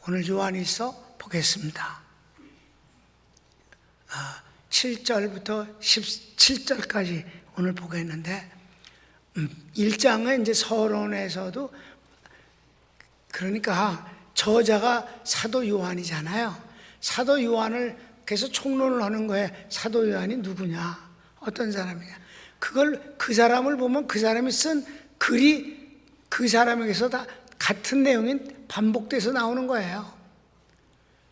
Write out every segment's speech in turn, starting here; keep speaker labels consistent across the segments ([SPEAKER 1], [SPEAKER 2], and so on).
[SPEAKER 1] 오늘 요한일서 보겠습니다. 7절부터 17절까지 오늘 보겠는데 1장은 이제 서론에서도 그러니까 저자가 사도 요한이잖아요. 사도 요한을 계속 총론을 하는 거예요. 사도 요한이 누구냐, 어떤 사람이냐. 그걸 그 사람을 보면 그 사람이 쓴 글이 그 사람에게서 다 같은 내용이 반복돼서 나오는 거예요.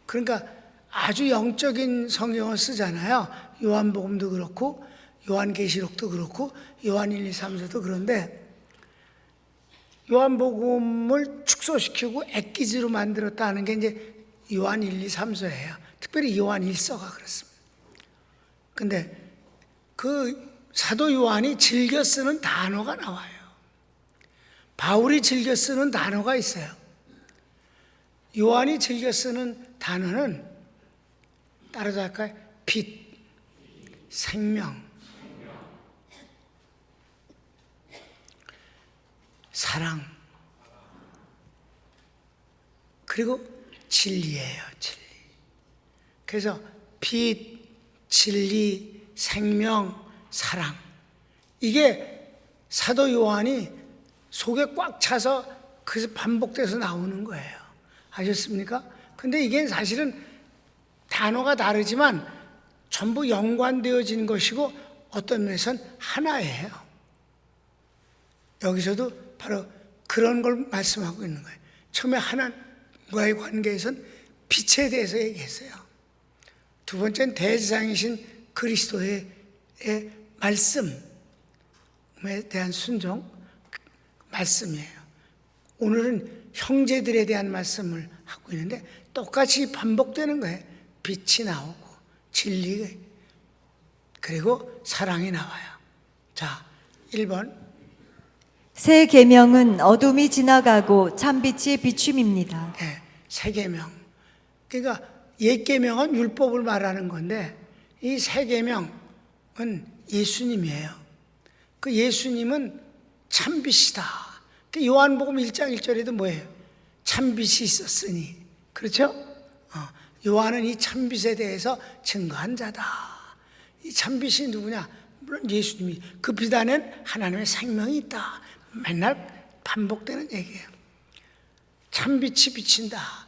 [SPEAKER 1] 그러니까 아주 영적인 성경을 쓰잖아요. 요한복음도 그렇고 요한계시록도 그렇고 요한 1, 2, 3서도 그런데 요한복음을 축소시키고 액기지로 만들었다는 게 이제 요한 1, 2, 3서예요. 특별히 요한 1서가 그렇습니다. 근데 그 사도 요한이 즐겨 쓰는 단어가 나와요. 바울이 즐겨 쓰는 단어가 있어요. 요한이 즐겨 쓰는 단어는 따라서 할까요? 빛, 생명, 사랑, 그리고 진리예요. 진리. 그래서 빛, 진리, 생명, 사랑, 이게 사도 요한이 속에 꽉 차서 그래서 반복돼서 나오는 거예요. 아셨습니까? 근데 이게 사실은 단어가 다르지만 전부 연관되어진 것이고 어떤 면에서는 하나예요. 여기서도 바로 그런 걸 말씀하고 있는 거예요. 처음에 하나님과의 관계에서는 빛에 대해서 얘기했어요. 두 번째는 대지상이신 그리스도의 말씀에 대한 순종, 말씀이에요. 오늘은 형제들에 대한 말씀을 하고 있는데 똑같이 반복되는 거예요. 빛이 나오고 진리 그리고 사랑이 나와요. 자, 1번.
[SPEAKER 2] 새 계명은 어둠이 지나가고 참빛이 비춤입니다.
[SPEAKER 1] 네, 새 계명. 그러니까 옛 계명은 율법을 말하는 건데 이 새 계명은 예수님이에요. 그 예수님은 참빛이다. 그 요한복음 1장 1절에도 뭐예요? 참빛이 있었으니. 그렇죠? 요한은 이 참빛에 대해서 증거한 자다. 이 참빛이 누구냐? 물론 예수님이. 그 빛 안에는 하나님의 생명이 있다. 맨날 반복되는 얘기예요. 참빛이 비친다.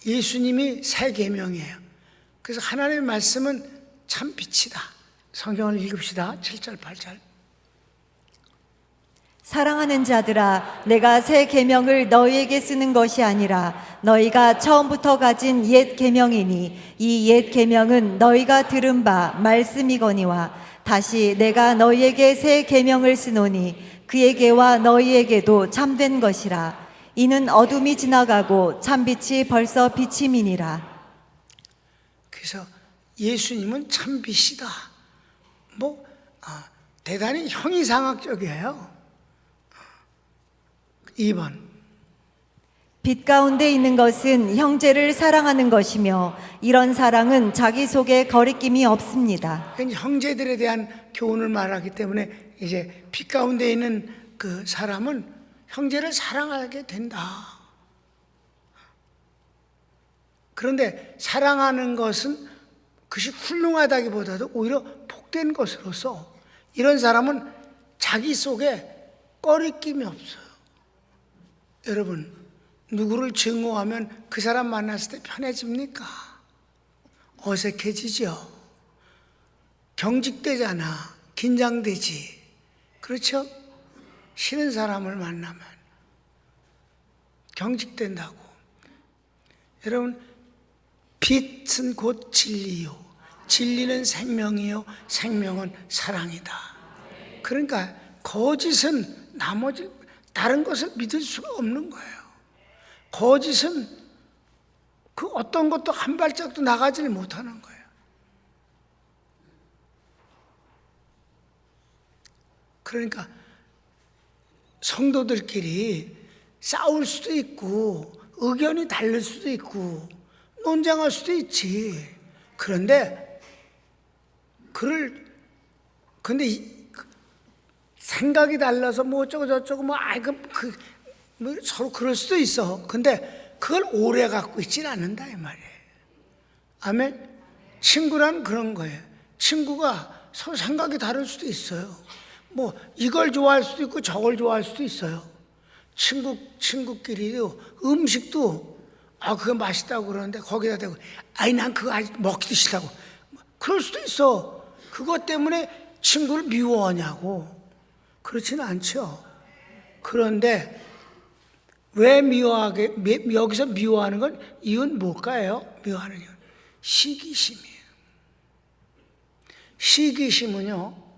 [SPEAKER 1] 예수님이 새 계명이에요. 그래서 하나님의 말씀은 참빛이다. 성경을 읽읍시다. 7절 8절.
[SPEAKER 2] 사랑하는 자들아, 내가 새 계명을 너희에게 쓰는 것이 아니라 너희가 처음부터 가진 옛 계명이니 이 옛 계명은 너희가 들은 바 말씀이거니와 다시 내가 너희에게 새 계명을 쓰노니 그에게와 너희에게도 참된 것이라. 이는 어둠이 지나가고 참빛이 벌써 비침이니라.
[SPEAKER 1] 그래서 예수님은 참빛이다. 대단히 형이상학적이에요. 2번.
[SPEAKER 2] 빛 가운데 있는 것은 형제를 사랑하는 것이며 이런 사랑은 자기 속에 거리낌이 없습니다.
[SPEAKER 1] 형제들에 대한 교훈을 말하기 때문에 이제 빛 가운데 있는 그 사람은 형제를 사랑하게 된다. 그런데 사랑하는 것은 그것이 훌륭하다기보다도 오히려 복된 것으로서 이런 사람은 자기 속에 꺼리낌이 없어요. 여러분, 누구를 증오하면 그 사람 만났을 때 편해집니까? 어색해지죠. 경직되잖아. 긴장되지. 그렇죠? 싫은 사람을 만나면 경직된다고. 여러분, 빛은 곧 진리요. 진리는 생명이요. 생명은 사랑이다. 그러니까 거짓은 나머지 다른 것을 믿을 수가 없는 거예요. 거짓은 그 어떤 것도 한 발짝도 나가지를 못하는 거예요. 그러니까 성도들끼리 싸울 수도 있고 의견이 다를 수도 있고 논쟁할 수도 있지. 그런데 생각이 달라서 뭐 어쩌고 저쩌고 뭐 서로 그럴 수도 있어. 근데 그걸 오래 갖고 있지는 않는다 이 말이에요. 아멘. 친구란 그런 거예요. 친구가 서로 생각이 다를 수도 있어요. 뭐 이걸 좋아할 수도 있고 저걸 좋아할 수도 있어요. 친구끼리도 음식도 그거 맛있다고 그러는데 거기다 대고 난 그거 아직 먹기도 싫다고 그럴 수도 있어. 그것 때문에 친구를 미워하냐고. 그렇지는 않죠. 그런데 왜 여기서 미워하는 건 이유는 뭘까요? 미워하는 이유는 시기심이에요. 시기심은요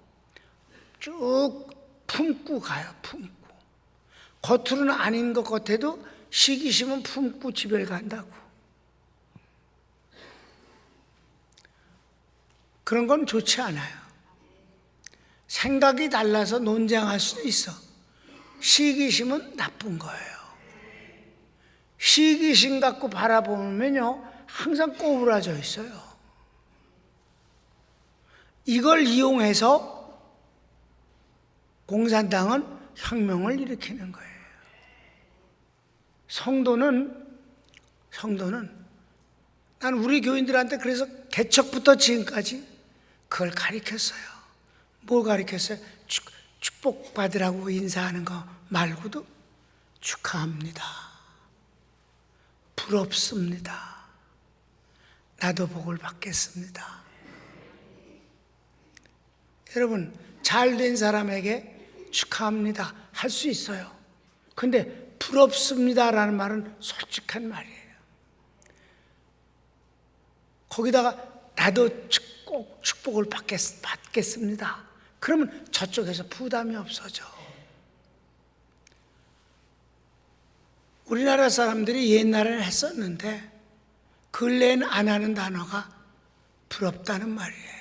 [SPEAKER 1] 쭉 품고 가요. 품고. 겉으로는 아닌 것 같아도 시기심은 품고 집에 간다고. 그런 건 좋지 않아요. 생각이 달라서 논쟁할 수도 있어. 시기심은 나쁜 거예요. 시기심 갖고 바라보면요 항상 꼬부라져 있어요. 이걸 이용해서 공산당은 혁명을 일으키는 거예요. 성도는 난 우리 교인들한테 그래서 개척부터 지금까지 그걸 가르쳤어요. 뭘 가르쳤어요? 축복받으라고 인사하는 거 말고도 축하합니다. 부럽습니다. 나도 복을 받겠습니다. 여러분, 잘된 사람에게 축하합니다 할 수 있어요. 근데 부럽습니다라는 말은 솔직한 말이에요. 거기다가 나도 꼭 축복을 받겠습니다. 그러면 저쪽에서 부담이 없어져. 우리나라 사람들이 옛날에는 했었는데 근래엔 안 하는 단어가 부럽다는 말이에요.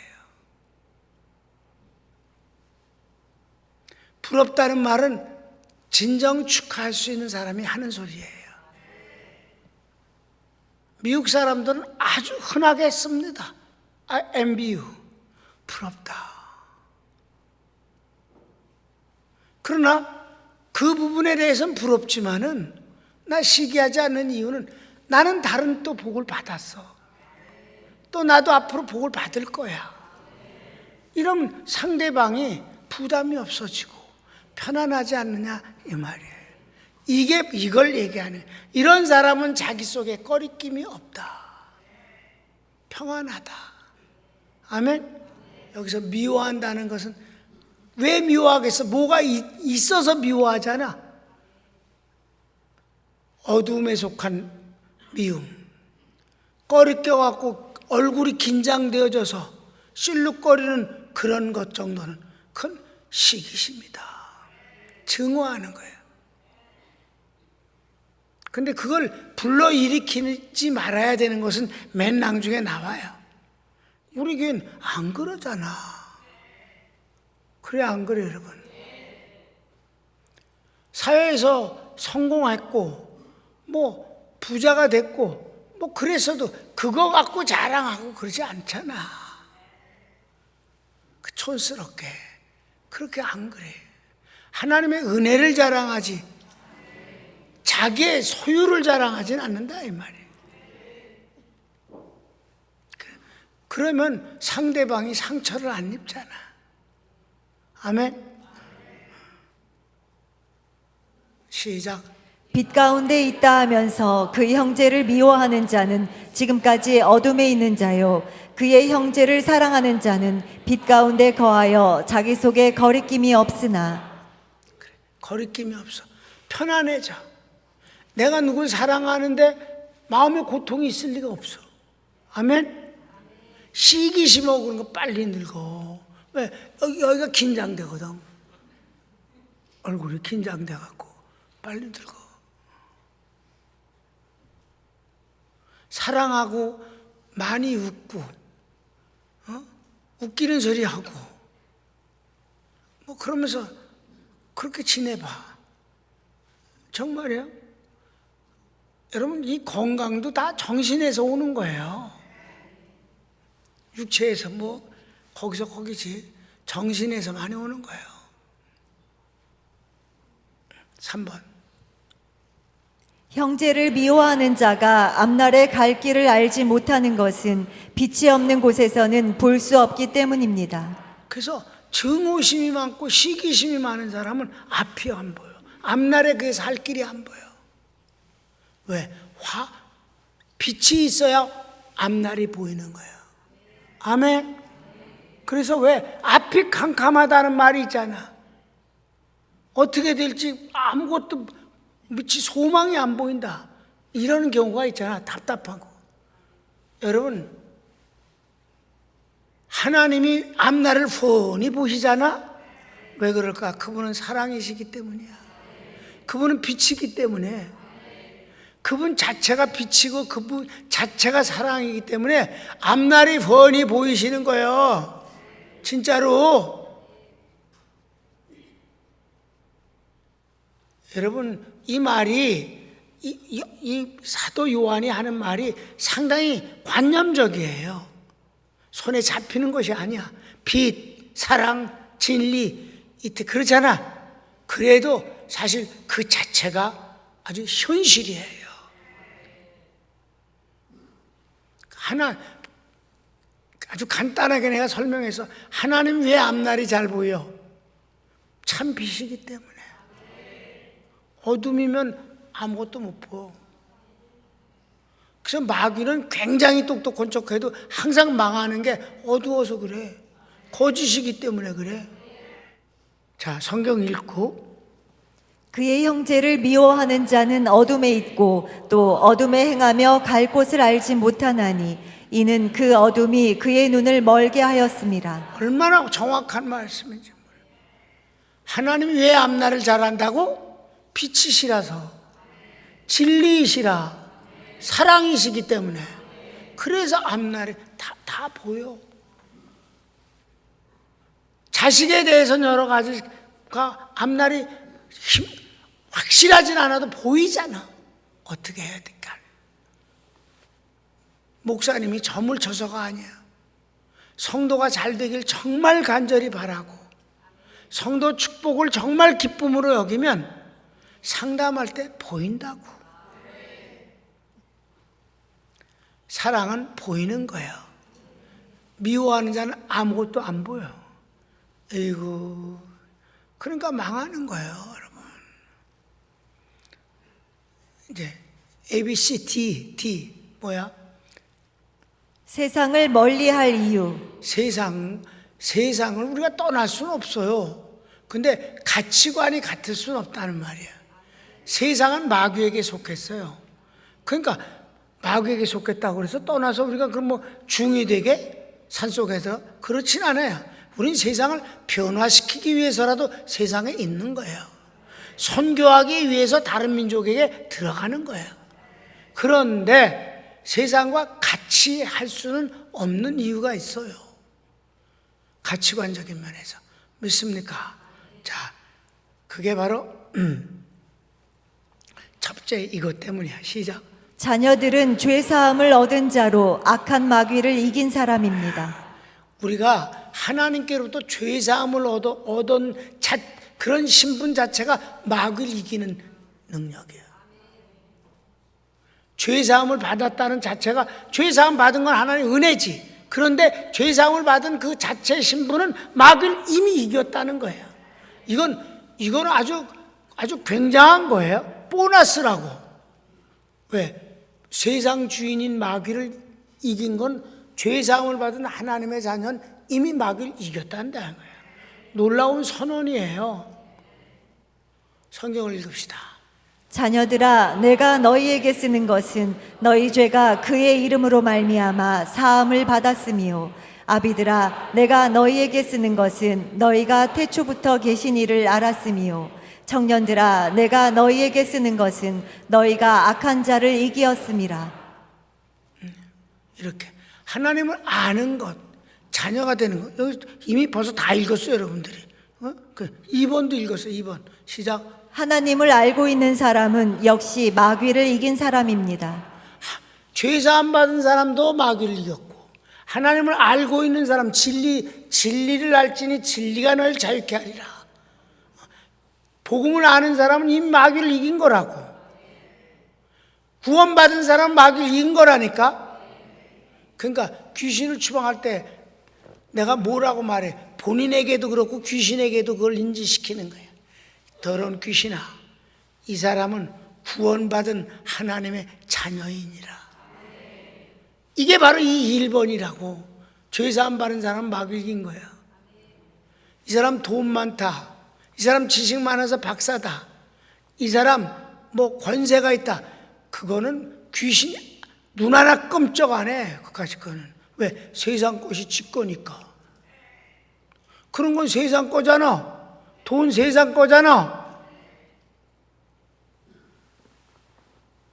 [SPEAKER 1] 부럽다는 말은 진정 축하할 수 있는 사람이 하는 소리예요. 미국 사람들은 아주 흔하게 씁니다. I envy you. 부럽다. 그러나 그 부분에 대해서는 부럽지만은 나 시기하지 않는 이유는 나는 다른 또 복을 받았어. 또 나도 앞으로 복을 받을 거야. 이러면 상대방이 부담이 없어지고 편안하지 않느냐 이 말이에요. 이걸 얘기하는. 이런 사람은 자기 속에 꺼리낌이 없다. 평안하다. 아멘. 여기서 미워한다는 것은 왜 미워하겠어? 뭐가 있어서 미워하잖아. 어두움에 속한 미움. 꺼리껴갖고 얼굴이 긴장되어져서 실룩거리는 그런 것 정도는 큰 시기심이다. 증오하는 거예요. 근데 그걸 불러일으키지 말아야 되는 것은 맨 나중에 나와요. 우리 교회는 안 그러잖아. 그래 안 그래 여러분? 사회에서 성공했고 뭐 부자가 됐고 뭐 그랬어도 그거 갖고 자랑하고 그러지 않잖아. 그 촌스럽게 그렇게 안 그래. 하나님의 은혜를 자랑하지 자기의 소유를 자랑하지는 않는다 이 말이에요. 그러면 상대방이 상처를 안 입잖아. 아멘. 시작.
[SPEAKER 2] 빛 가운데 있다 하면서 그 형제를 미워하는 자는 지금까지 어둠에 있는 자요, 그의 형제를 사랑하는 자는 빛 가운데 거하여 자기 속에 거리낌이 없으나.
[SPEAKER 1] 그래, 거리낌이 없어. 편안해져. 내가 누굴 사랑하는데 마음에 고통이 있을 리가 없어. 아멘. 시기심하고 그런 거 빨리 늙어. 왜? 여기가 긴장되거든. 얼굴이 긴장돼갖고 빨리 늙어. 사랑하고 많이 웃고 웃기는 소리 하고 뭐 그러면서 그렇게 지내봐. 정말이에요. 여러분 이 건강도 다 정신에서 오는 거예요. 육체에서 뭐 거기서 거기지 정신에서 많이 오는 거예요. 3번.
[SPEAKER 2] 형제를 미워하는 자가 앞날에 갈 길을 알지 못하는 것은 빛이 없는 곳에서는 볼 수 없기 때문입니다.
[SPEAKER 1] 그래서 증오심이 많고 시기심이 많은 사람은 앞이 안 보여. 앞날에 그게 살 길이 안 보여. 왜? 빛이 있어야 앞날이 보이는 거예요. 아멘. 그래서 왜 앞이 캄캄하다는 말이 있잖아. 어떻게 될지 아무것도 미치 소망이 안 보인다. 이런 경우가 있잖아. 답답하고. 여러분, 하나님이 앞날을 훤히 보시잖아. 왜 그럴까? 그분은 사랑이시기 때문이야. 그분은 빛이기 때문에. 그분 자체가 빛이고 그분 자체가 사랑이기 때문에 앞날이 훤히 보이시는 거예요. 진짜로. 여러분, 이 말이 이 사도 요한이 하는 말이 상당히 관념적이에요. 손에 잡히는 것이 아니야. 빛, 사랑, 진리, 그렇잖아. 그래도 사실 그 자체가 아주 현실이에요. 아주 간단하게 내가 설명해서 하나님 왜 앞날이 잘 보여? 참 빛이기 때문에. 어둠이면 아무것도 못 보여. 그래서 마귀는 굉장히 똑똑한 척해도 항상 망하는 게 어두워서 그래. 거짓이기 때문에 그래. 자, 성경 읽고.
[SPEAKER 2] 그의 형제를 미워하는 자는 어둠에 있고 또 어둠에 행하며 갈 곳을 알지 못하나니 이는 그 어둠이 그의 눈을 멀게 하였습니다.
[SPEAKER 1] 얼마나 정확한 말씀인지 몰라요. 하나님이 왜 앞날을 잘한다고? 빛이시라서, 진리이시라, 사랑이시기 때문에. 그래서 앞날이 다 보여. 자식에 대해서는 여러 가지가 앞날이 확실하진 않아도 보이잖아. 어떻게 해야 될까? 목사님이 점을 쳐서가 아니야. 성도가 잘 되길 정말 간절히 바라고 성도 축복을 정말 기쁨으로 여기면 상담할 때 보인다고. 사랑은 보이는 거예요. 미워하는 자는 아무것도 안 보여. 에이구, 그러니까 망하는 거예요, 여러분. 이제 A, B, C, D 뭐야?
[SPEAKER 2] 세상을 멀리할 이유.
[SPEAKER 1] 세상을 우리가 떠날 수는 없어요. 근데 가치관이 같을 수는 없다는 말이야. 세상은 마귀에게 속했어요. 그러니까 마귀에게 속했다고 해서 떠나서 우리가 그럼 뭐 중이 되게 산속에서 그렇진 않아요. 우린 세상을 변화시키기 위해서라도 세상에 있는 거예요. 선교하기 위해서 다른 민족에게 들어가는 거예요. 그런데 세상과 같이 할 수는 없는 이유가 있어요. 가치관적인 면에서. 믿습니까? 자, 그게 바로 첫째 이것 때문이야. 시작.
[SPEAKER 2] 자녀들은 죄사함을 얻은 자로 악한 마귀를 이긴 사람입니다.
[SPEAKER 1] 우리가 하나님께로부터 죄사함을 얻은 그런 신분 자체가 마귀를 이기는 능력이에요. 죄사함을 받았다는 자체가, 죄사함 받은 건 하나님의 은혜지. 그런데 죄사함을 받은 그 자체의 신분은 마귀를 이미 이겼다는 거예요. 이건 아주 굉장한 거예요. 보너스라고. 왜? 세상 주인인 마귀를 이긴 건 죄사함을 받은 하나님의 자녀는 이미 마귀를 이겼다는 거예요. 놀라운 선언이에요. 성경을 읽읍시다.
[SPEAKER 2] 자녀들아, 내가 너희에게 쓰는 것은 너희 죄가 그의 이름으로 말미암아 사함을 받았으며, 아비들아, 내가 너희에게 쓰는 것은 너희가 태초부터 계신 이를 알았으며, 청년들아, 내가 너희에게 쓰는 것은 너희가 악한 자를 이기었음이라.
[SPEAKER 1] 이렇게 하나님을 아는 것, 자녀가 되는 것. 여기 이미 벌써 다 읽었어요, 여러분들이. 2번도 읽었어요. 2번 시작.
[SPEAKER 2] 하나님을 알고 있는 사람은 역시 마귀를 이긴 사람입니다.
[SPEAKER 1] 죄사함 받은 사람도 마귀를 이겼고, 하나님을 알고 있는 사람, 진리를 알지니 진리가 너를 자유케 하리라. 복음을 아는 사람은 이 마귀를 이긴 거라고. 구원받은 사람은 마귀를 이긴 거라니까. 그러니까 귀신을 추방할 때 내가 뭐라고 말해? 본인에게도 그렇고 귀신에게도 그걸 인지시키는 거예요. 더러운 귀신아, 이 사람은 구원받은 하나님의 자녀이니라. 이게 바로 이 1번이라고. 죄사함 받은 사람은 마귀를 이긴 거야. 이 사람 돈 많다, 이 사람 지식 많아서 박사다, 이 사람 뭐 권세가 있다, 그거는 귀신이 눈 하나 끔쩍 안 해. 그까짓 거는. 왜? 세상 것이 지 거니까. 그런 건 세상 거잖아. 돈 세상 거잖아.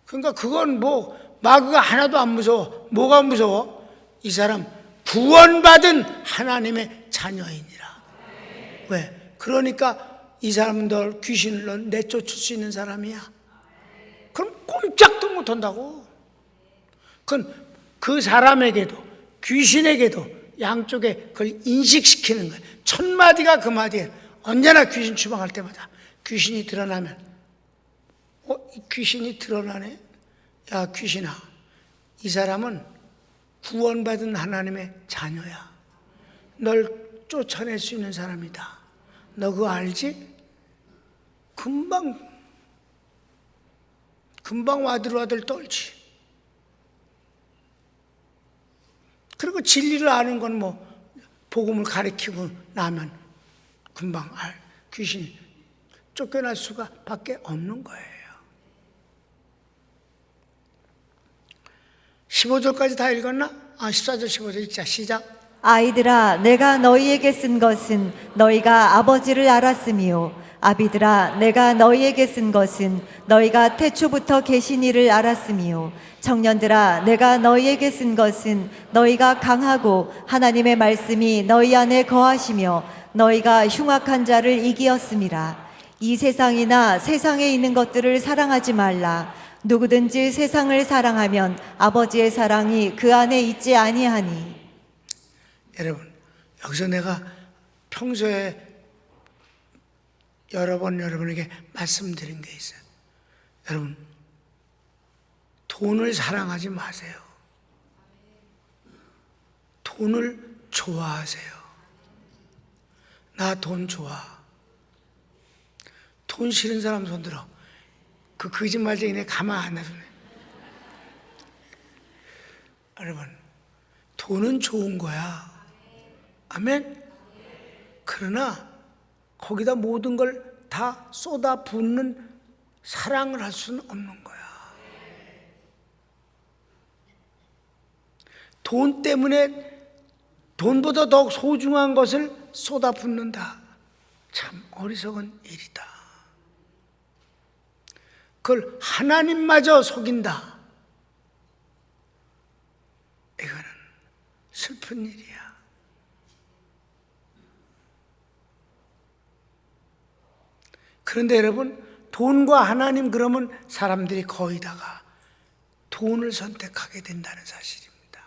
[SPEAKER 1] 그러니까 그건 뭐 마귀가 하나도 안 무서워. 뭐가 무서워? 이 사람 구원받은 하나님의 자녀이니라. 왜? 그러니까 이 사람은 널 귀신을 내쫓을 수 있는 사람이야. 그럼 꼼짝도 못한다고. 그건 그 사람에게도 귀신에게도 양쪽에 그걸 인식시키는 거예요. 첫 마디가 그 마디예요. 언제나 귀신 추방할 때마다 귀신이 드러나면 이 귀신이 드러나네? 야 귀신아, 이 사람은 구원받은 하나님의 자녀야. 널 쫓아낼 수 있는 사람이다. 너 그거 알지? 금방 와들와들 떨지. 그리고 진리를 아는 건 뭐 복음을 가르치고 나면 금방 귀신이 쫓겨날 수가 밖에 없는 거예요. 15절까지 다 읽었나? 14절 15절 읽자. 시작.
[SPEAKER 2] 아이들아, 내가 너희에게 쓴 것은 너희가 아버지를 알았으며, 아비들아, 내가 너희에게 쓴 것은 너희가 태초부터 계신 이를 알았으며, 청년들아, 내가 너희에게 쓴 것은 너희가 강하고 하나님의 말씀이 너희 안에 거하시며 너희가 흉악한 자를 이기었음이라. 이 세상이나 세상에 있는 것들을 사랑하지 말라. 누구든지 세상을 사랑하면 아버지의 사랑이 그 안에 있지 아니하니.
[SPEAKER 1] 여러분, 여기서 내가 평소에 여러 번 여러분에게 말씀드린 게 있어요. 여러분, 돈을 사랑하지 마세요. 돈을 좋아하세요. 나 돈 좋아. 돈 싫은 사람 손 들어. 그 거짓말쟁이네 가만 안 놔두네. 여러분, 돈은 좋은 거야. 아멘? 그러나 거기다 모든 걸 다 쏟아 붓는 사랑을 할 수는 없는 거야. 돈 때문에 돈보다 더 소중한 것을 쏟아 붓는다. 참 어리석은 일이다. 그걸 하나님마저 속인다. 이거는 슬픈 일이야. 그런데 여러분, 돈과 하나님 그러면 사람들이 거의 다가 돈을 선택하게 된다는 사실입니다.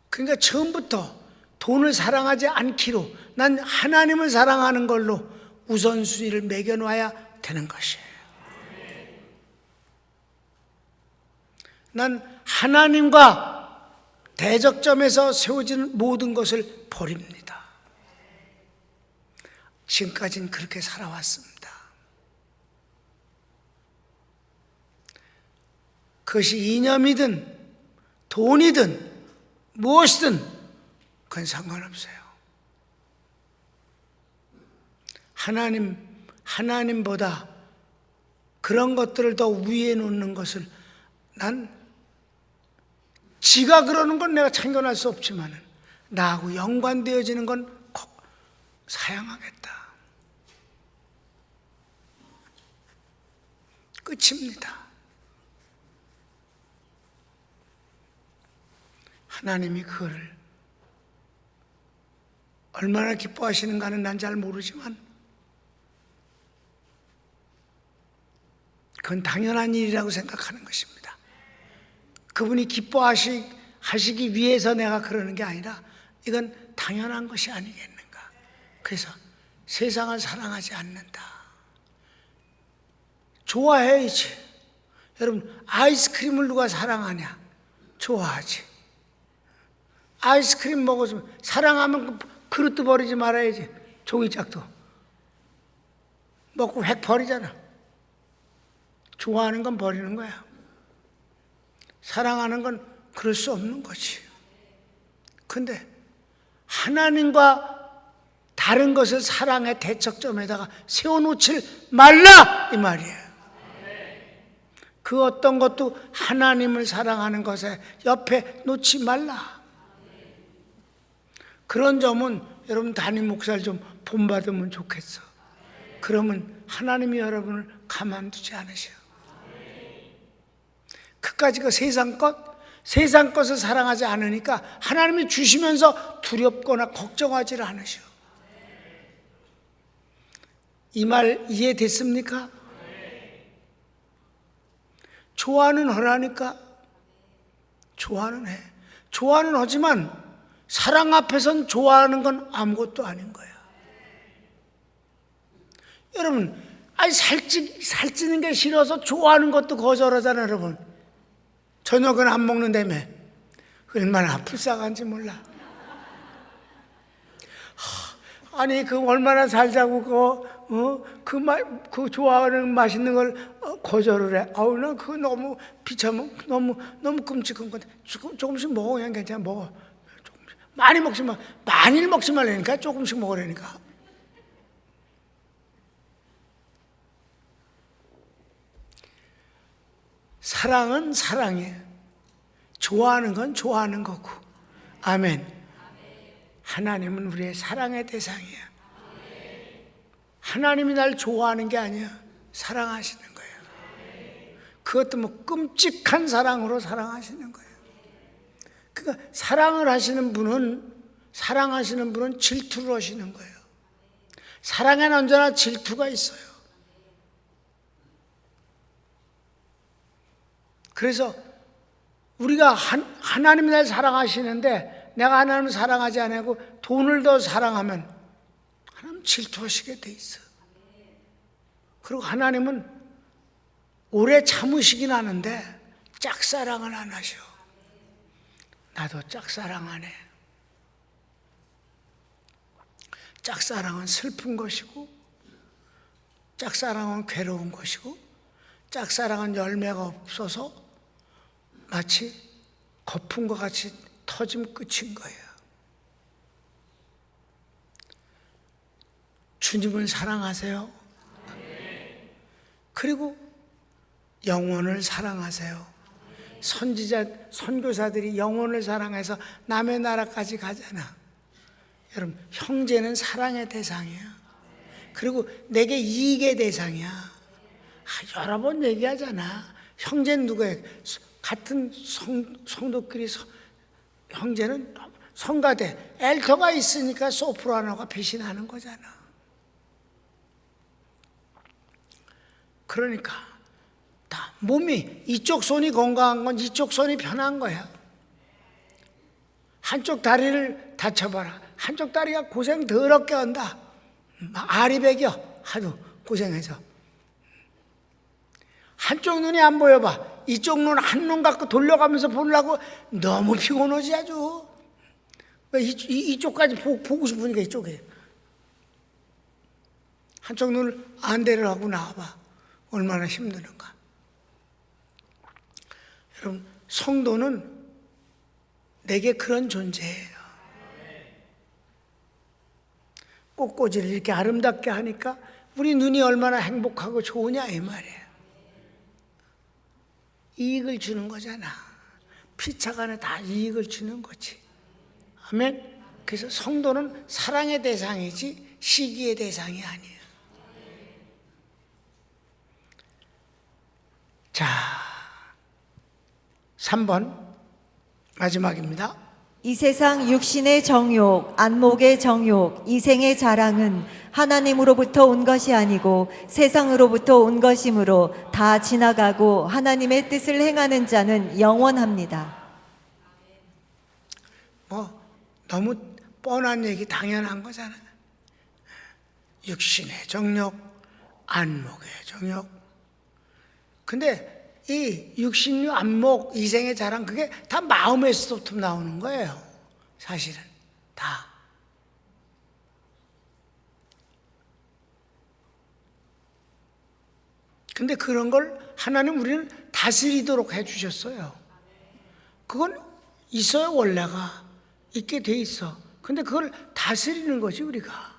[SPEAKER 1] 그러니까 처음부터 돈을 사랑하지 않기로 난 하나님을 사랑하는 걸로 우선순위를 매겨놔야 되는 것이에요. 난 하나님과 대적점에서 세워지는 모든 것을 버립니다. 지금까지는 그렇게 살아왔습니다. 그것이 이념이든 돈이든 무엇이든 그건 상관없어요. 하나님보다 그런 것들을 더 위에 놓는 것을 난 지가 그러는 건 내가 참견할 수 없지만 나하고 연관되어지는 건 꼭 사양하겠다. 끝입니다. 하나님이 그거를 얼마나 기뻐하시는가는 난 잘 모르지만 그건 당연한 일이라고 생각하는 것입니다. 그분이 기뻐하시기 위해서 내가 그러는 게 아니라 이건 당연한 것이 아니겠는가. 그래서 세상을 사랑하지 않는다. 좋아해야지. 여러분, 아이스크림을 누가 사랑하냐? 좋아하지. 아이스크림 먹었으면 사랑하면 그릇도 버리지 말아야지. 종이짝도 먹고 획 버리잖아. 좋아하는 건 버리는 거야. 사랑하는 건 그럴 수 없는 거지. 근데 하나님과 다른 것을 사랑의 대척점에다가 세워놓지 말라 이 말이에요. 그 어떤 것도 하나님을 사랑하는 것에 옆에 놓지 말라. 그런 점은 여러분 담임 목사를 좀 본받으면 좋겠어. 그러면 하나님이 여러분을 가만두지 않으셔. 그까지 그 세상 것을 사랑하지 않으니까 하나님이 주시면서 두렵거나 걱정하지 않으셔. 이 말 이해됐습니까? 좋아는 하라니까. 좋아는 해. 좋아는 하지만 사랑 앞에선 좋아하는 건 아무것도 아닌 거야. 여러분, 아니 살찌는 게 싫어서 좋아하는 것도 거절하잖아, 여러분. 저녁은 안 먹는다며. 얼마나 불쌍한지 몰라. 아니 그 얼마나 살자고 그 좋아하는 맛있는 걸 거절을 해. 아우 나 그거 너무 비참해. 너무 끔찍한 건데 조금씩 먹어. 그냥 괜찮아. 먹어. 조금씩. 많이 먹지 마. 많이 먹지 말라니까. 조금씩 먹으라니까. 사랑은 사랑이에요. 좋아하는 건 좋아하는 거고. 아멘. 하나님은 우리의 사랑의 대상이야. 하나님이 날 좋아하는 게 아니야. 사랑하시는 거예요. 그것도 뭐 끔찍한 사랑으로 사랑하시는 거예요. 그러니까 사랑하시는 분은 질투를 하시는 거예요. 사랑에는 언제나 질투가 있어요. 그래서 우리가 하나님이 날 사랑하시는데 내가 하나님을 사랑하지 않고 돈을 더 사랑하면 하나님 질투하시게 돼 있어. 그리고 하나님은 오래 참으시긴 하는데 짝사랑을 안 하셔. 나도 짝사랑 안 해. 짝사랑은 슬픈 것이고, 짝사랑은 괴로운 것이고, 짝사랑은 열매가 없어서 마치 거품과 같이 터지면 끝인 거예요. 주님을 사랑하세요. 그리고 영혼을 사랑하세요. 선교사들이 영혼을 사랑해서 남의 나라까지 가잖아. 여러분, 형제는 사랑의 대상이야. 그리고 내게 이익의 대상이야. 여러 번 얘기하잖아. 형제는 누구예요? 같은 성도끼리 형제는 성가대, 엘터가 있으니까 소프라노가 배신하는 거잖아. 그러니까 다 몸이 이쪽 손이 건강한 건 이쪽 손이 편한 거야. 한쪽 다리를 다쳐봐라. 한쪽 다리가 고생 더럽게 한다. 알이 배겨. 하도 고생해서. 한쪽 눈이 안 보여봐. 이쪽 눈 한 눈 갖고 돌려가면서 보려고 너무 피곤하지 아주. 왜 이쪽까지 보고 싶으니까 이쪽에. 한쪽 눈을 안대를 하고 나와봐. 얼마나 힘드는가. 여러분, 성도는 내게 그런 존재예요. 꽃꽂이를 이렇게 아름답게 하니까 우리 눈이 얼마나 행복하고 좋으냐 이 말이에요. 이익을 주는 거잖아. 피차간에 다 이익을 주는 거지. 아멘. 그래서 성도는 사랑의 대상이지 시기의 대상이 아니에요. 자, 3번 마지막입니다.
[SPEAKER 2] 이 세상 육신의 정욕, 안목의 정욕, 이생의 자랑은 하나님으로부터 온 것이 아니고 세상으로부터 온 것이므로 다 지나가고 하나님의 뜻을 행하는 자는 영원합니다.
[SPEAKER 1] 너무 뻔한 얘기, 당연한 거잖아. 육신의 정욕, 안목의 정욕, 근데 이 육신류 안목 이생의 자랑 그게 다 마음에서부터 나오는 거예요. 사실은 다. 근데 그런 걸 하나님 우리는 다스리도록 해주셨어요. 그건 있어요. 원래가 있게 돼 있어. 근데 그걸 다스리는 거지 우리가.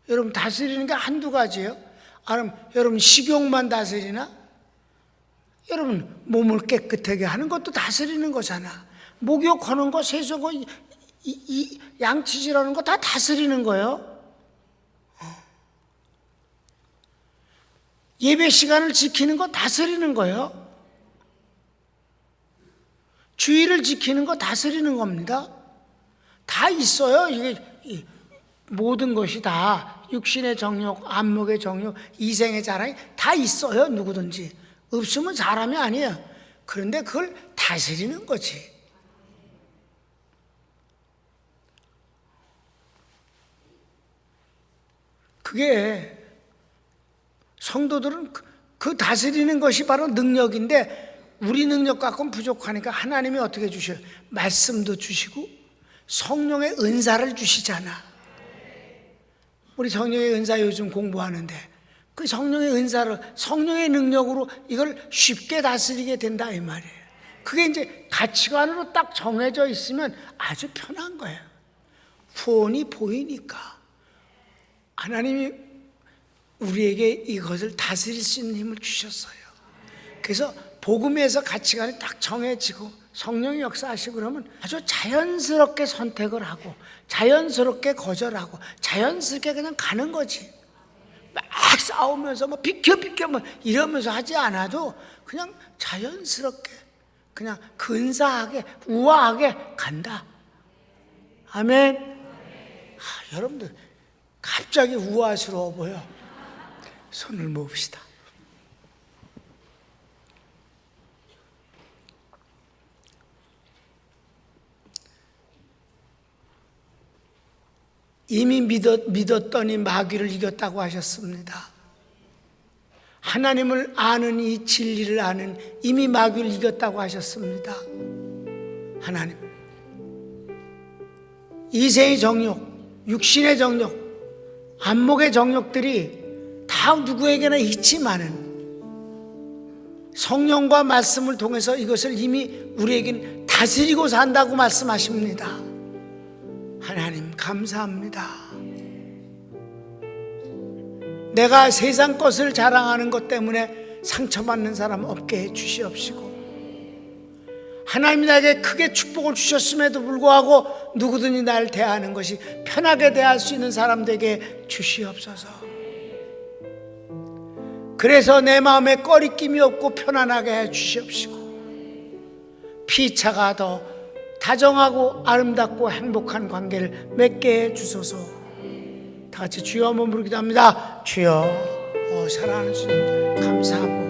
[SPEAKER 1] 여러분 다스리는 게 한두 가지예요. 그럼 여러분 식욕만 다스리나? 여러분 몸을 깨끗하게 하는 것도 다스리는 거잖아. 목욕하는 거, 세수하고 양치질하는 거 다 다스리는 거예요. 예배 시간을 지키는 거 다스리는 거예요. 주의를 지키는 거 다스리는 겁니다. 다 있어요. 이게 모든 것이 다 육신의 정욕, 안목의 정욕, 이생의 자랑이 다 있어요. 누구든지. 없으면 사람이 아니에요. 그런데 그걸 다스리는 거지. 그게 성도들은 그 다스리는 것이 바로 능력인데 우리 능력 갖고는 부족하니까 하나님이 어떻게 주셔요? 말씀도 주시고 성령의 은사를 주시잖아. 우리 성령의 은사 요즘 공부하는데 그 성령의 은사를 성령의 능력으로 이걸 쉽게 다스리게 된다 이 말이에요. 그게 이제 가치관으로 딱 정해져 있으면 아주 편한 거예요. 후원이 보이니까 하나님이 우리에게 이것을 다스릴 수 있는 힘을 주셨어요. 그래서 복음에서 가치관이 딱 정해지고 성령이 역사하시고 그러면 아주 자연스럽게 선택을 하고 자연스럽게 거절하고 자연스럽게 그냥 가는 거지. 막 싸우면서 뭐 비켜 뭐 이러면서 하지 않아도 그냥 자연스럽게 그냥 근사하게 우아하게 간다. 아멘. 여러분들 갑자기 우아스러워 보여. 손을 모읍시다. 이미 믿었더니 마귀를 이겼다고 하셨습니다. 하나님을 아는 이 진리를 아는 이미 마귀를 이겼다고 하셨습니다. 하나님 이생의 정욕, 육신의 정욕, 안목의 정욕들이 다 누구에게나 있지만은 성령과 말씀을 통해서 이것을 이미 우리에겐 다스리고 산다고 말씀하십니다. 하나님 감사합니다. 내가 세상 것을 자랑하는 것 때문에 상처받는 사람 없게 해 주시옵시고 하나님이 나에게 크게 축복을 주셨음에도 불구하고 누구든지 날 대하는 것이 편하게 대할 수 있는 사람 되게 주시옵소서. 그래서 내 마음에 꺼리낌이 없고 편안하게 해 주시옵시고 피차가 더 다정하고 아름답고 행복한 관계를 맺게 해 주소서. 다 같이 주여 한번 부르기도 합니다. 주여 사랑하는 주님 감사하고